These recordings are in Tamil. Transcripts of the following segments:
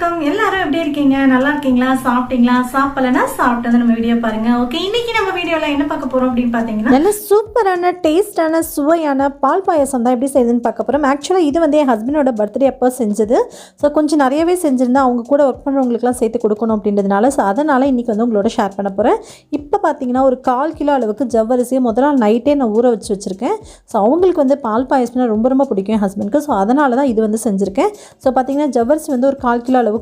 வணக்கம் எல்லாரும் எப்படி இருக்கீங்க நல்லா இருக்கீங்களா சாப்பிட்டீங்களா சாப்பிடலனா சாப்பிட்டது நம்ம வீடியோ பாருங்க ஓகே இன்னைக்கு நம்ம வீடியோல என்ன பார்க்க போறோம் அப்படினு பாத்தீங்கன்னா நல்ல சூப்பரான டேஸ்டான சுவையான பால் பாயாசம் தான் எப்படி செய்யுதுன்னு பார்க்க போறோம் एक्चुअली இது வந்து என் ஹஸ்பண்டோட பர்த்டே அப்போ செஞ்சது சோ கொஞ்சம் நிறையவே செஞ்சிருந்தா அவங்க கூட வர்க் பண்றவங்களுக்குலாம் சேர்த்து கொடுக்கணும் அப்படின்றதுனால சோ அதனால இன்னைக்கு வந்து உங்களோட ஷேர் பண்ண போறேன் இப்போ பாத்தீங்கன்னா ஒரு 1/4 கிலோ அளவுக்கு ஜவ்வரிசியை முதல் நாள் நைட்டே நான் ஊற வச்சிருக்கேன் சோ அவங்களுக்கு வந்து பால் பாயாசம்னா ரொம்ப பிடிக்கும் என் ஹஸ்பண்டுக்கு சோ அதனால தான் இது வந்து செஞ்சிருக்கேன் சோ பாத்தீங்கன்னா ஜவ்வரிசி வந்து ஒரு 1/4 கிலோ அளவுக்கு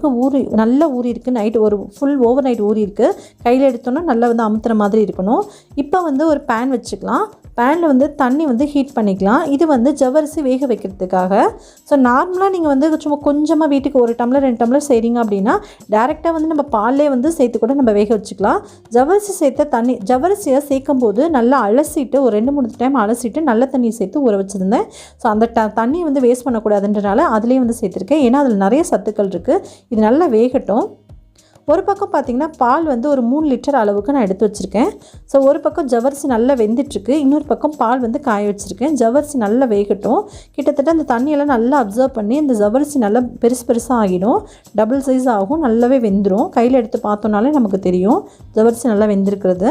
நல்லா ஊறி இருக்கு நைட் ஒரு ஃபுல் ஓவர் நைட் ஊறி இருக்கு கையில எடுத்தோம்னா நல்லா வந்து அமுத்துற மாதிரி இருக்கணும் இப்போ வந்து ஒரு pan வச்சுக்கலாம் பேனில் வந்து தண்ணி வந்து ஹீட் பண்ணிக்கலாம் இது வந்து ஜவ்வரிசி வேக வைக்கிறதுக்காக ஸோ நார்மலாக நீங்கள் வந்து சும்மா கொஞ்சமாக வீட்டுக்கு 1 டம்ளர் 2 டம்ளர் செய்கிறீங்க அப்படின்னா டேரெக்டாக வந்து நம்ம பால்லே வந்து சேர்த்து கூட நம்ம வேக வச்சுக்கலாம் ஜவ்வரிசி சேர்த்த தண்ணி ஜவ்வரிசியை சேர்க்கும் போது நல்லா அலசிட்டு ஒரு 2-3 டைம் அலசிட்டு நல்ல தண்ணி சேர்த்து ஊற வச்சுருந்தேன் ஸோ அந்த தண்ணியை வந்து வேஸ்ட் பண்ணக்கூடாதுன்றனால அதுலேயே வந்து சேர்த்துருக்கேன் ஏன்னா அதில் நிறைய சத்துக்கள் இருக்குது இது நல்லா வேகட்டும் ஒரு பக்கம் பார்த்தீங்கன்னா பால் வந்து ஒரு 3 லிட்டர் அளவுக்கு நான் எடுத்து வச்சுருக்கேன் ஸோ ஒரு பக்கம் ஜவ்வரிசி நல்லா வெந்துட்டுருக்கு இன்னொரு பக்கம் பால் வந்து காய வச்சுருக்கேன் ஜவ்வரிசி நல்லா வேகட்டும் கிட்டத்தட்ட அந்த தண்ணியெல்லாம் நல்லா அப்சர்வ் பண்ணி இந்த ஜவ்வரிசி நல்லா பெருசாக ஆகிடும் டபுள் சைஸ் ஆகும் நல்லாவே வெந்துடும் கையில் எடுத்து பார்த்தோன்னாலே நமக்கு தெரியும் ஜவ்வரிசி நல்லா வெந்திருக்கிறது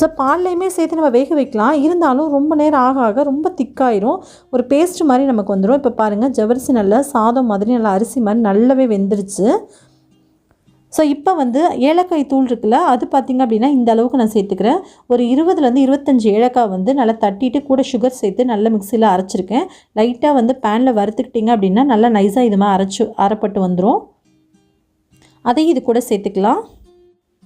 ஸோ பால்லையுமே சேர்த்து நம்ம வேக வைக்கலாம் இருந்தாலும் ரொம்ப நேரம் ஆக ரொம்ப திக்காயிரும் ஒரு பேஸ்ட் மாதிரி நமக்கு வந்துடும் இப்போ பாருங்கள் ஜவ்வரிசி நல்லா சாதம் மாதிரி நல்லா அரிசி மாதிரி நல்லாவே வெந்துருச்சு ஸோ இப்போ வந்து ஏலக்காய் தூள் இருக்குல்ல அது பார்த்திங்க அப்படின்னா இந்த அளவுக்கு நான் சேர்த்துக்கிறேன் ஒரு 20-25 ஏலக்காய் வந்து நல்லா தட்டிட்டு கூட சுகர் சேர்த்து நல்லா மிக்சியில் அரைச்சிருக்கேன் லைட்டாக வந்து பேனில் வறுத்துக்கிட்டிங்க அப்படின்னா நல்லா நைஸாக இது மாதிரி அரைப்பட்டு வந்துடும் அதையும் இது கூட சேர்த்துக்கலாம்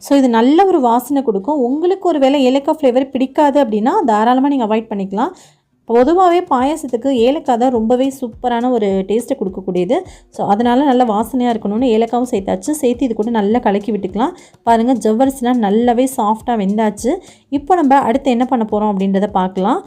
ஸோ இது நல்ல ஒரு வாசனை கொடுக்கும் உங்களுக்கு ஒரு வேளை ஏலக்காய் ஃப்ளேவர் பிடிக்காது அப்படின்னா தாராளமாக நீங்கள் அவாய்ட் பண்ணிக்கலாம் பொதுவாகவே பாயாசத்துக்கு ஏலக்காய் தான் ரொம்பவே சூப்பரான ஒரு டேஸ்ட்டை கொடுக்கக்கூடியது ஸோ அதனால் நல்ல வாசனையாக இருக்கணும்னு ஏலக்காவும் சேர்த்து இது கூட நல்லா கலக்கி விட்டுக்கலாம் பாருங்கள் ஜவ்வரிசிலாம் நல்லாவே சாஃப்டாக வெந்தாச்சு இப்போ நம்ம அடுத்து என்ன பண்ண போகிறோம் அப்படின்றத பார்க்கலாம்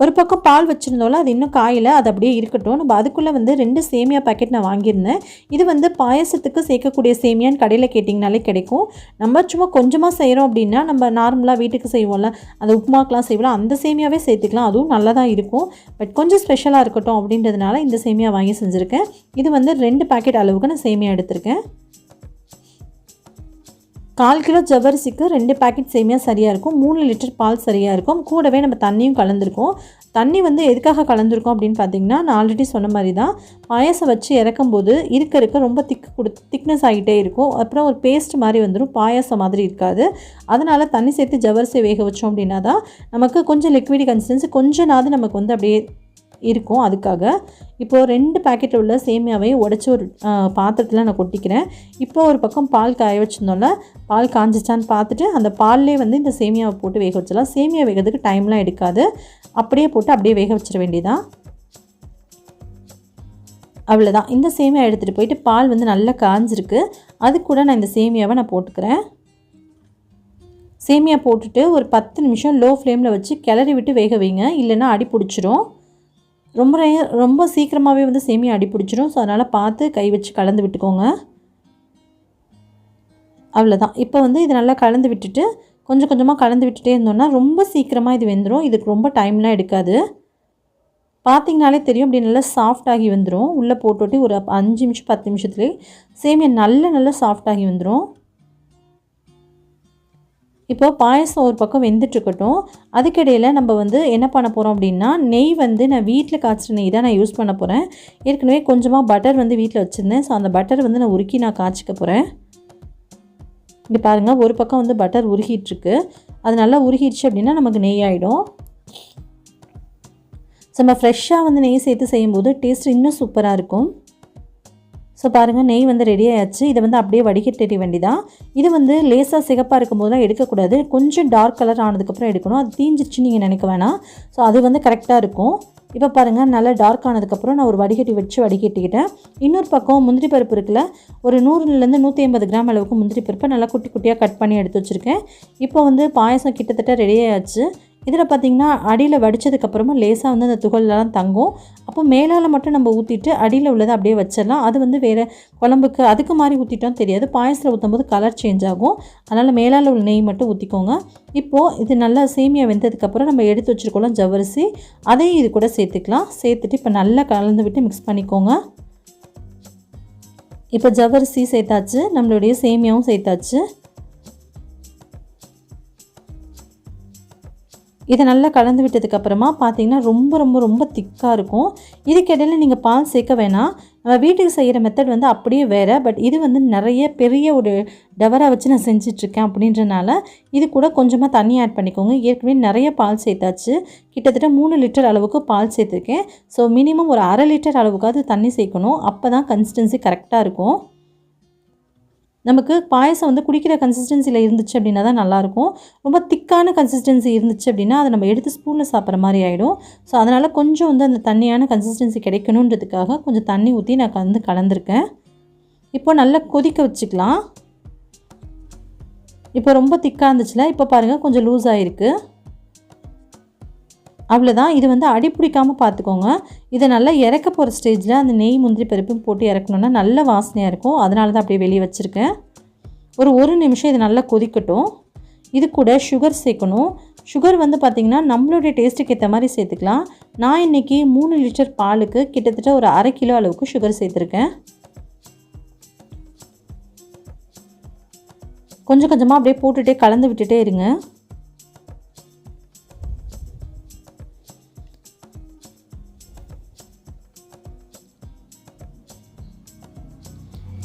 ஒரு பக்கம் பால் வச்சுருந்தோம்ல அது இன்னும் காயில் அது அப்படியே இருக்கட்டும் நம்ம அதுக்குள்ளே வந்து 2 சேமியா பாக்கெட் நான் வாங்கியிருந்தேன் இது வந்து பாயசத்துக்கு சேர்க்கக்கூடிய சேமியான்னு கடையில் கேட்டிங்கனாலே கிடைக்கும் நம்ம சும்மா கொஞ்சமாக செய்கிறோம் அப்படின்னா நம்ம நார்மலாக வீட்டுக்கு செய்வோம்ல அந்த உப்புமாக்கெலாம் செய்வோம் அந்த சேமியாவே சேர்த்துக்கலாம் அதுவும் நல்லா தான் இருக்கும் பட் கொஞ்சம் ஸ்பெஷலாக இருக்கட்டும் அப்படின்றதுனால இந்த சேமியா வாங்கி செஞ்சுருக்கேன் இது வந்து 2 பாக்கெட் அளவுக்கு நான் சேமியா எடுத்திருக்கேன் 1/4 கிலோ ஜவ்வரிசிக்கு 2 பாக்கெட் சேமியா சரியாக இருக்கும் 3 லிட்டர் பால் சரியாக இருக்கும் கூடவே நம்ம தண்ணியும் கலந்துருக்கோம் தண்ணி வந்து எதுக்காக கலந்துருக்கோம் அப்படின்னு பார்த்தீங்கன்னா நான் ஆல்ரெடி சொன்ன மாதிரி தான் பாயாசம் வச்சு இறக்கும்போது இருக்க ரொம்ப திக்னஸ் ஆகிட்டே இருக்கும் அப்புறம் ஒரு பேஸ்ட் மாதிரி வந்துடும் பாயாசம் மாதிரி இருக்காது அதனால் தண்ணி சேர்த்து ஜவ்வரிசி வேக வச்சோம் அப்படின்னா தான் நமக்கு கொஞ்சம் லிக்விட் கன்சிஸ்டன்சி கொஞ்சமாவது நமக்கு வந்து அப்படியே இருக்கும் அதுக்காக இப்போது 2 பாக்கெட்டில் உள்ள சேமியாவை உடச்சி ஒரு பாத்திரத்தில் நான் கொட்டிக்கிறேன் இப்போ ஒரு பக்கம் பால் காய வச்சுருந்தோம்ல பால் காஞ்சிச்சான்னு பார்த்துட்டு அந்த பால்லே வந்து இந்த சேமியாவை போட்டு வேக வச்சிடலாம் சேமியா வேகிறதுக்கு டைம்லாம் எடுக்காது அப்படியே போட்டு அப்படியே வேக வச்சிட வேண்டியதான் அவ்வளோதான் இந்த சேமியா எடுத்துகிட்டு போயிட்டு பால் வந்து நல்லா காஞ்சிருக்கு அது கூட நான் இந்த சேமியாவை நான் போட்டுக்கிறேன் சேமியா போட்டுட்டு ஒரு 10 நிமிஷம் லோ ஃப்ளேமில் வச்சு கிளறி விட்டு வேக வைங்க இல்லைன்னா அடி பிடிச்சிரும் ரொம்ப சீக்கிரமாகவே வந்து சேமியா அடி பிடிச்சிரும் ஸோ அதனால் பார்த்து கை வச்சு கலந்து விட்டுக்கோங்க அவ்வளோதான் இப்போ வந்து இது நல்லா கலந்து விட்டுட்டு கொஞ்சமாக கலந்து விட்டுட்டே இருந்தோம்னா ரொம்ப சீக்கிரமாக இது வெந்துடும் இதுக்கு ரொம்ப டைம்லாம் எடுக்காது பார்த்திங்கனாலே தெரியும் அப்படி நல்லா சாஃப்டாகி வந்துடும் உள்ளே போட்டுவிட்டு ஒரு 5 நிமிஷம் 10 நிமிஷத்துலேயே சேமியா நல்லா சாஃப்டாகி வந்துடும் இப்போ பாயசம் ஒரு பக்கம் வெந்துட்டுருக்கட்டும் அதுக்கிடையில் நம்ம வந்து என்ன பண்ண போகிறோம் அப்படின்னா நெய் வந்து நான் வீட்டில் காய்ச்சிற நெய் தான் நான் யூஸ் பண்ண போகிறேன் ஏற்கனவே கொஞ்சமாக பட்டர் வந்து வீட்டில் வச்சுருந்தேன் ஸோ அந்த பட்டர் வந்து நான் உருக்கி நான் காய்ச்சிக்க போகிறேன் இங்கே பாருங்கள் ஒரு பக்கம் வந்து பட்டர் உருகிட்டுருக்கு அது நல்லா உருகிடுச்சு அப்படின்னா நமக்கு நெய் ஆகிடும் ஸோ நம்ம ஃப்ரெஷ்ஷாக வந்து நெய் சேர்த்து செய்யும்போது டேஸ்ட் இன்னும் சூப்பராக இருக்கும் ஸோ பாருங்கள் நெய் வந்து ரெடி ஆயாச்சு இதை வந்து அப்படியே வடிகட்ட வேண்டியதான் இது வந்து லேசாக சிகப்பாக இருக்கும்போதெல்லாம் எடுக்கக்கூடாது கொஞ்சம் டார்க் கலர் ஆனதுக்கப்புறம் எடுக்கணும் அது தீஞ்சிச்சு நீங்கள் நினைக்க வேணாம் ஸோ அது வந்து கரெக்டாக இருக்கும் இப்போ பாருங்கள் நல்லா டார்க் ஆனதுக்கப்புறம் நான் ஒரு வடிகட்டி வச்சு வடிகட்டிக்கிட்டேன் இன்னொரு பக்கம் முந்திரி பருப்பு இருக்குல்ல ஒரு 100-150 கிராம் அளவுக்கு முந்திரி பருப்பை நல்லா குட்டியாக கட் பண்ணி எடுத்து வச்சுருக்கேன் இப்போ வந்து பாயசம் கிட்டத்தட்ட ரெடி ஆயாச்சு இதில் பார்த்திங்கன்னா அடியில் வடித்ததுக்கப்புறமா லேசாக வந்து அந்த துகள்லாம் தங்கும். அப்போ மேலால் மட்டும் நம்ம ஊற்றிட்டு அடியில் உள்ளதை அப்படியே வச்சிடலாம். அது வந்து வேறு குழம்புக்கு அதுக்கு மாதிரி ஊற்றிட்டோம் தெரியாது, பாயசத்தில் ஊற்றும்போது கலர் சேஞ்ச் ஆகும். அதனால் மேலால் உள்ள நெய் மட்டும் ஊற்றிக்கோங்க. இப்போது இது நல்லா சேமியா வெந்ததுக்கப்புறம் நம்ம எடுத்து வச்சுருக்கோம் ஜவ்வரிசி, அதையும் இது கூட சேர்த்துக்கலாம். சேர்த்துட்டு இப்போ நல்லா கலந்து விட்டு மிக்ஸ் பண்ணிக்கோங்க. இப்போ ஜவ்வரிசி சேர்த்தாச்சு, நம்மளுடைய சேமியாவும் சேர்த்தாச்சு. இதை நல்லா கலந்து விட்டதுக்கப்புறமா பார்த்திங்கன்னா ரொம்ப ரொம்ப ரொம்ப திக்காக இருக்கும். இதுக்கிடையில் நீங்கள் பால் சேர்க்க வேணாம். நம்ம வீட்டுக்கு செய்கிற மெத்தட் வந்து அப்படியே வேறு, பட் இது வந்து நிறைய பெரிய ஒரு டவரா வச்சு நான் செஞ்சிட்ருக்கேன் அப்படின்றனால இது கூட கொஞ்சமாக தண்ணி ஆட் பண்ணிக்கோங்க. ஏற்கனவே நிறைய பால் சேர்த்தாச்சு, கிட்டத்தட்ட 3 லிட்டர் அளவுக்கு பால் சேர்த்துருக்கேன். ஸோ மினிமம் ஒரு அரை லிட்டர் அளவுக்காவது தண்ணி சேர்க்கணும், அப்போ தான் கன்சிஸ்டன்சி கரெக்டாக இருக்கும். நமக்கு பாயசம் வந்து குடிக்கிற கன்சிஸ்டன்சியில் இருந்துச்சு அப்படின்னா தான் நல்லாயிருக்கும். ரொம்ப திக்கான கன்சிஸ்டன்சி இருந்துச்சு அப்படின்னா அதை நம்ம எடுத்து ஸ்பூனில் சாப்பிட்ற மாதிரி ஆகிடும். ஸோ அதனால் கொஞ்சம் வந்து அந்த தண்ணியான கன்சிஸ்டன்சி கிடைக்கணுன்றதுக்காக கொஞ்சம் தண்ணி ஊற்றி நான் வந்து கலந்துருக்கேன். இப்போ நல்லா கொதிக்க வச்சுக்கலாம். இப்போ ரொம்ப திக்காக இருந்துச்சுல, இப்போ பாருங்கள் கொஞ்சம் லூஸ் ஆகிருக்கு. அவ்வளோதான். இது வந்து அடி பிடிக்காமல் பார்த்துக்கோங்க. இதை நல்லா இறக்க போகிற ஸ்டேஜில் அந்த நெய் முந்திரி பருப்பும் போட்டு இறக்கணுன்னா நல்ல வாசனையாக இருக்கும். அதனால தான் அப்படியே வெளியே வச்சுருக்கேன். ஒரு நிமிஷம் இது நல்லா கொதிக்கட்டும். இது கூட சுகர் சேர்க்கணும். சுகர் வந்து பார்த்திங்கன்னா நம்மளுடைய டேஸ்ட்டுக்கு ஏற்ற மாதிரி சேர்த்துக்கலாம். நான் இன்றைக்கி 3 லிட்டர் பாலுக்கு கிட்டத்தட்ட ஒரு அரை கிலோ அளவுக்கு சுகர் சேர்த்துருக்கேன். கொஞ்சம் கொஞ்சமாக அப்படியே போட்டுகிட்டே கலந்து விட்டுட்டே இருங்க.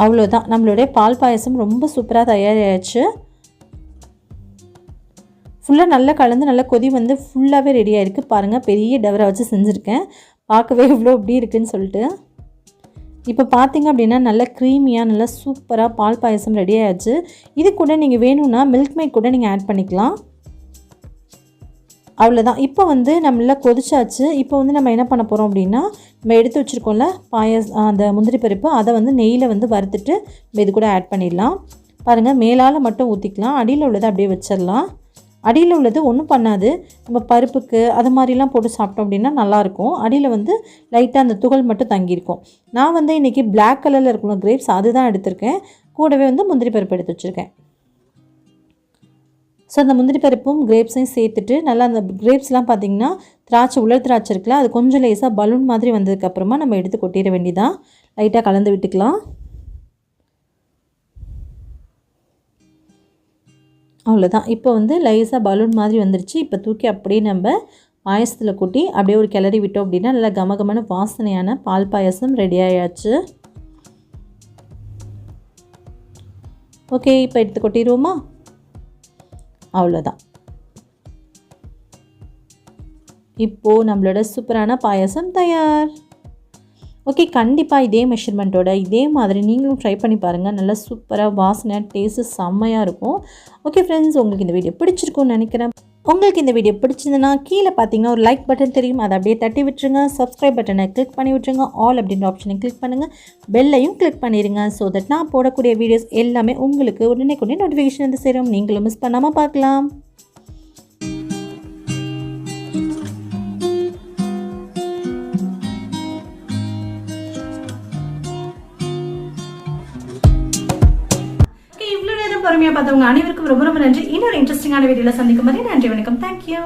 அவ்வளோதான், நம்மளுடைய பால் பாயசம் ரொம்ப சூப்பராக தயாராகிடுச்சு. ஃபுல்லாக நல்லா கலந்து நல்லா கொதி வந்து ஃபுல்லாகவே ரெடி ஆகிருக்கு. பாருங்கள், பெரிய டவரை வச்சு செஞ்சுருக்கேன். பார்க்கவே இவ்வளோ இப்படி இருக்குதுன்னு சொல்லிட்டு. இப்போ பார்த்திங்க அப்படின்னா நல்லா க்ரீமியாக நல்லா சூப்பராக பால் பாயசம் ரெடி ஆகிடுச்சு. இது கூட நீங்கள் வேணும்னா மில்க் மேட் கூட நீங்கள் ஆட் பண்ணிக்கலாம். அவ்வளோதான். இப்போ வந்து நம்மள கொதிச்சாச்சு. இப்போ வந்து நம்ம என்ன பண்ண போகிறோம் அப்படின்னா, நம்ம எடுத்து வச்சுருக்கோம்ல அந்த முந்திரி பருப்பு, அதை வந்து நெய்யில் வந்து வறுத்துட்டு நம்ம இது கூட ஆட் பண்ணிடலாம். பாருங்கள், மேலால் மட்டும் ஊற்றிக்கலாம், அடியில் உள்ளதை அப்படியே வச்சிடலாம். அடியில் உள்ளது ஒன்றும் பண்ணாது, நம்ம பருப்புக்கு அது மாதிரிலாம் போட்டு சாப்பிட்டோம் அப்படின்னா நல்லாயிருக்கும். அடியில் வந்து லைட்டாக அந்த துகள் மட்டும் தங்கியிருக்கும். நான் வந்து இன்றைக்கி பிளாக் கலரில் இருக்கணும் கிரேப்ஸ், அதுதான் எடுத்திருக்கேன். கூடவே வந்து முந்திரி பருப்பு எடுத்து வச்சுருக்கேன். ஸோ அந்த முந்திரி பருப்பும் கிரேப்ஸையும் சேர்த்துட்டு நல்லா அந்த கிரேப்ஸ்லாம் பார்த்திங்கன்னா உலர் திராட்சை இருக்குல்ல, அது கொஞ்சம் லேசாக பலூன் மாதிரி வந்ததுக்கப்புறமா நம்ம எடுத்து கொட்டிட வேண்டியதான். லைட்டாக கலந்து விட்டுக்கலாம். அவ்வளோதான். இப்போ வந்து லேசாக பலூன் மாதிரி வந்துருச்சு. இப்போ தூக்கி அப்படியே நம்ம பாயசத்தில் கொட்டி அப்படியே ஒரு கிளறி விட்டோம் அப்படின்னா நல்லா கமகமான வாசனையான பால் பாயசம் ரெடி ஆயாச்சு. ஓகே, இப்போ எடுத்து கொட்டிடுவோமா? அவ்வளோதான். இப்போது நம்மளோட சூப்பரான பாயசம் தயார். ஓகே, கண்டிப்பாக இதே மெஷர்மெண்ட்டோட இதே மாதிரி நீங்களும் ட்ரை பண்ணி பாருங்கள். நல்லா சூப்பராக வாசனையாக டேஸ்ட்டு செம்மையாக இருக்கும். ஓகே ஃப்ரெண்ட்ஸ், உங்களுக்கு இந்த வீடியோ பிடிச்சிருக்கும்னு நினைக்கிறேன். உங்களுக்கு இந்த வீடியோ பிடிச்சிருந்ததுன்னா கீழே பார்த்தீங்கன்னா ஒரு லைக் பட்டன் தெரியும், அதை அப்படியே தட்டி விட்டுருங்க. சப்ஸ்கிரைப் பட்டனை கிளிக் பண்ணி விட்டுருங்க. ஆல் அப்படின்ற ஆப்ஷனை கிளிக் பண்ணுங்கள். பெல்லையும் கிளிக் பண்ணிடுங்க. ஸோ தட் நான் போடக்கூடிய வீடியோஸ் எல்லாமே உங்களுக்கு உடனே நோட்டிஃபிகேஷன் வந்து சேரும். நீங்களும் மிஸ் பண்ணாமல் பார்க்கலாம். பொறுமையாக பார்த்தவங்க அனைவருக்கும் ரொம்ப ரொம்ப நன்றி. இன்னொரு இன்ட்ரெஸ்டிங்கான வீடியோவில் சந்திக்கும் வரை நன்றி, வணக்கம், தேங்க்யூ.